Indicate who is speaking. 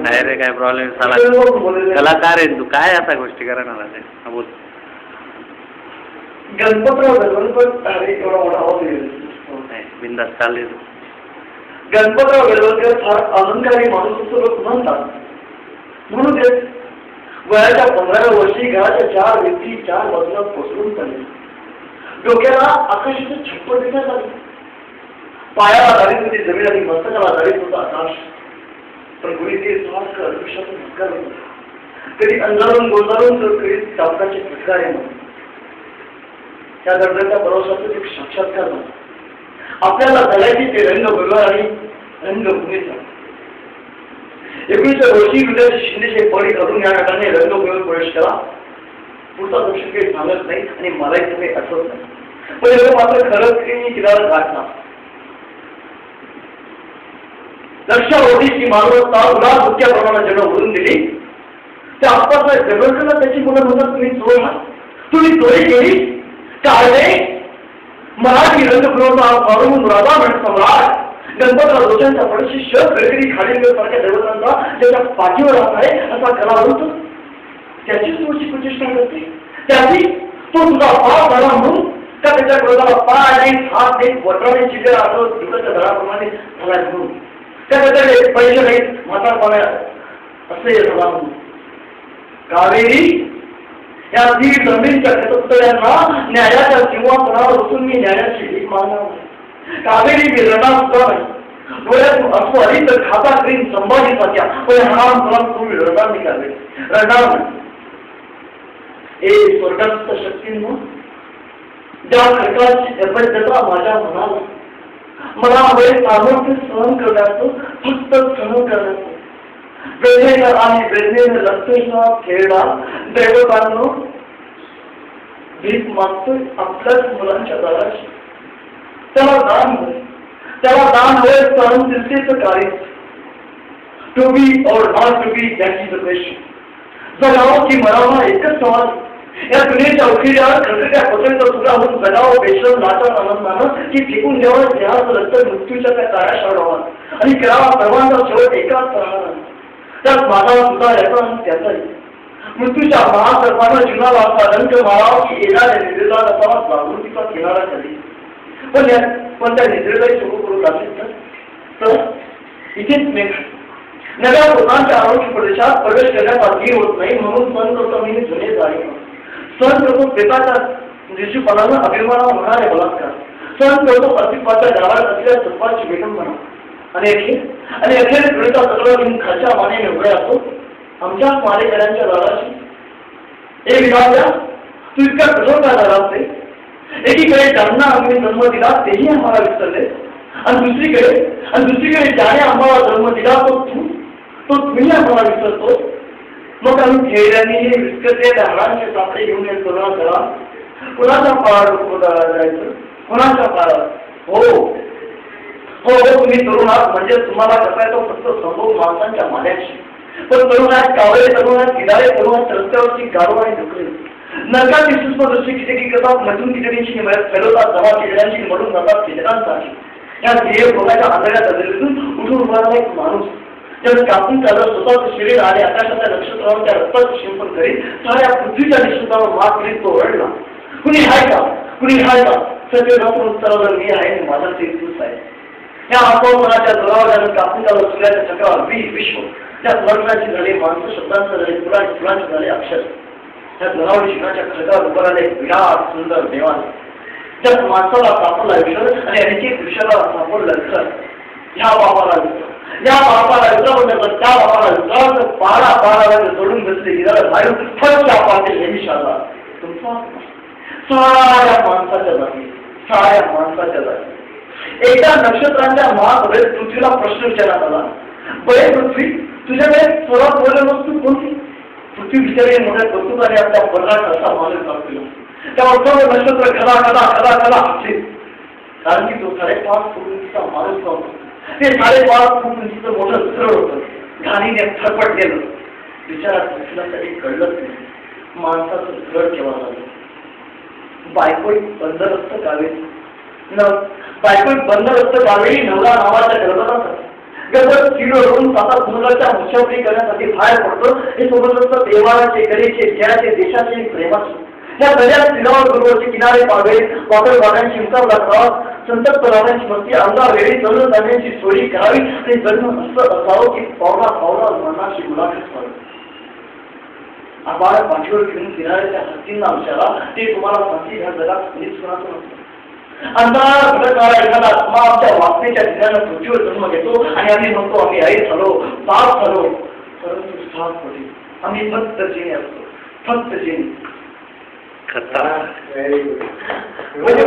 Speaker 1: नाही रे काय प्रॉब्लेम साला कलाकार आहे तू काय आता गोष्टी करणार आहे बोल.
Speaker 2: गणपतराव गणपत एवढा मोठा आवाज
Speaker 1: बिंदास चालले तू.
Speaker 2: गणपतराव गडवलकर फार अलंकारी माणूस असं लोक म्हणतात. म्हणून ते वयाच्या 15व्या वर्षी घराच्या 4 व्यक्ती 4 बाजूला कोसळून पडले. डोक्याला आकाशाचं छप्पर दिसण्यात आले. पायाला धारीत होती जमीन आणि मस्तकाला धारीत होता आकाश. पण कुणी ते कधी अंधारून गोंधारून तर कधी चापकाचे फटकारे म्हणून त्या दर्जाच्या प्रवासातून एक साक्षात्कार झाला. आपल्याला झाल्याची ते रंगभूमीवर आणि रंगभूमीचा 19व्या वर्षी विद्यार्थी शिंदेचे पडी करून या गटाने रंगभूमीवर प्रवेश केला. पुढचा दर्शक काही सांगत नाही आणि मलाही काही आठवत नाही. पण मात्र खरंच किनारा गाठला. लक्षावधीची मानवता उदार मुख्या प्रमाणात जण ओढून दिली. त्या आसपासच्या जगडकरला त्याची मुलं म्हणतात तुम्ही चोरी केली काय मराठी रंगभूमीवरून राजा म्हण सम्राट गणपतराव जोशांच्या पडशी शब गडकरी खालीलसारख्या देवतांचा त्याच्या पाठीवर राहत आहे असा कलावंत त्याचीच तुझी प्रतिष्ठा करते. त्याची तो तुझा पाप झाला म्हणून का त्याच्या क्रोधाला पाय आणि हात देत वटराने चिल्लेला असं दुःखाच्या दराप्रमाणे झाला म्हणून त्या त्याच्याकडे पैसे नाहीत म्हातारपणा असे झाला म्हणून कावेरी या 3 जमीनच्या खतपत्यांना न्यायाच्या सिंहासनावर बसून मी न्यायाची भीक मागणार. कावेरी मी रणार सुद्धा नाही. डोळ्यातून असू आली तर खाता करीन संभाजी साध्या पण हराम तुला तुम्ही रडणार नाही कावेरी रडणार नाही. ए स्वर्गस्थ शक्तींनो ज्या खडकाची जबरदस्ता माझ्या मनाला मला हवे सामर्थ्य सहन करण्याचं फक्त सहन करण्याचं वेदनेनं आणि वेदनेनं रक्तश्वास खेळला दैवतांनो भीक मागतोय आपल्याच मुलांच्या दाराशी. त्याला दान होय सहनशीलतेचं कार्य. To be or not to be that is the question. जगावं की मरावं एकच सवाल. या दुनियेच्या उखिड्यावर खंडच्या पसंत सुद्धा होऊन जगावं बेशरम नाचत आनंदानं की फेकून द्यावं देहाचं रक्त मृत्यूच्या त्या काळ्या शाळावर आणि करावा सर्वांचा शेवट एकाच प्रहारानं. त्यात माझा सुद्धा याचा आणि त्याचाही मृत्यूच्या महासर्पानं जीवनाला असा रंग मारावा की येणाऱ्या निद्रेला असावा जागृतीचा किनारा कधी. पण त्या निद्रेलाही सुरू करू लागेल तर इथेच मेघ नव्या लोकांच्या आरोग्य प्रदेशात प्रवेश करण्यास अगदी होत नाही. म्हणून सहन करतो मी जुने जाणे. सहन करतो प्रेताच्या निर्जीवपणानं अभिमानावर होणारे बलात्कार. सहन करतो अस्तित्वाच्या गावात असलेल्या सर्पाची विडंबना आणि अखेर गृहीता सगळं घेऊन खालच्या मानेने उभे असतो आमच्या मारेकऱ्यांच्या दाराशी. हे विधात्या तू इतका कठोर का झाला असते. एकीकडे ज्यांना आम्ही जन्म दिला तेही आम्हाला विसरले आणि दुसरीकडे ज्याने आम्हाला जन्म दिला तुम्ही आम्हाला विसरतो. मग आम्ही खेळल्याने हे विस्कटले हाडांचे सापडे घेऊन हे करुणा करा. कुणाच्या पाळात जायचं कुणाच्या पाळात. हो तुम्ही तरुण आहात म्हणजे तुम्हाला करायचं फक्त संभोग माणसांच्या मान्याशी. पण तरुण आहेत कावळे तरुण आहेत किनारे तरुण आहेत रस्त्यावरची गाडो आणि ढुकळे नरकाची सूक्ष्मदृष्टी किती करतात नटून कितीची फैलवतात जमा किड्यांची मडून जातात किजनांसाठी. या ध्येय भोगाच्या आंधळ्या दगडीतून उठून उभारला एक माणूस ज्याला कापून त्याला स्वतःचं शरीर आणि आकाशाच्या नक्षत्रावर त्या रक्ताचं शिंपण करीत साऱ्या पृथ्वीच्या निश्चितावर मात करीत तो ओरडला. कुणी हाय का सगळे राहून उत्तरावर मी आहे आणि माझा ते तूच आहे. या अपमानाच्या जोरावर कापून त्याला सूर्याच्या चक्रावर विश्व त्या स्वर्गाची झाले माणसं शब्दांचं झाले फुलांचे झाले अक्षर. त्या जनावरी शिवनाच्या खडकावर उभं राहिले एक विराट सुंदर देवान. त्यात माणसाला सापडला विसर आणि अनेक विषयाला सापडलं विसर. या बापाला विसर त्या बापाला पारा जोडून बसले हिरा वायू फटक्या पाहते हे विषयाला तुमचा साऱ्या माणसाच्या जागी एकदा नक्षत्रांच्या महासभेत पृथ्वीला प्रश्न विचारण्यात आला. बरे पृथ्वी तुझ्याकडे सर्वात बोलले वस्तू कोणती. पृथ्वी विचारले मोठ्या कौतुकाने आपल्या बर्राट असा मालक दाखविला. त्यावर सर्व नक्षत्र कला कारण की तो 5.5 फूट उंचीचा माणूस नव्हता. ते 5.5 फूट उंचीचं मोठं स्थळ होतं. घाणीने थरपट गेलं. विचारात पृथ्वीसाठी कळलंच नाही माणसाचं घर केव्हा झालं. बायकोई बंदरस्त गावे नवरा नावाच्या गर्भाचा गजर चिडवून साता समुद्राच्या मुशाफरी करण्यासाठी बाहेर पडतो. हे समुद्र देवाचे कलेचे जयाचे देशाचे प्रेमाचे या दर्यात तीरावर गुरुवारचे किनारे पावे वाटर वाड्यांची मुकाबला करावा. संतप्त राहण्याची मस्ती अंगावेळी तरुण जाण्याची सोयी करावी आणि जन्म असं असावं की पावला पावला मनाशी गुलाबी व्हावी. आबाळ पाठीवर घेऊन किनाऱ्याच्या हत्तींना विचारा ते तुम्हाला फाशी घ्या जगात कोणीच कोणाचं नसतं. अंधार घडणारा एखादा आत्मा आमच्या वासनेच्या ठिकाणी पृथ्वीवर जन्म घेतो आणि आम्ही म्हणतो आम्ही आई झालो बाप झालो. परंतु साफ होते आम्ही फक्त जिने असतो फक्त जिने.
Speaker 1: खता
Speaker 2: म्हणजे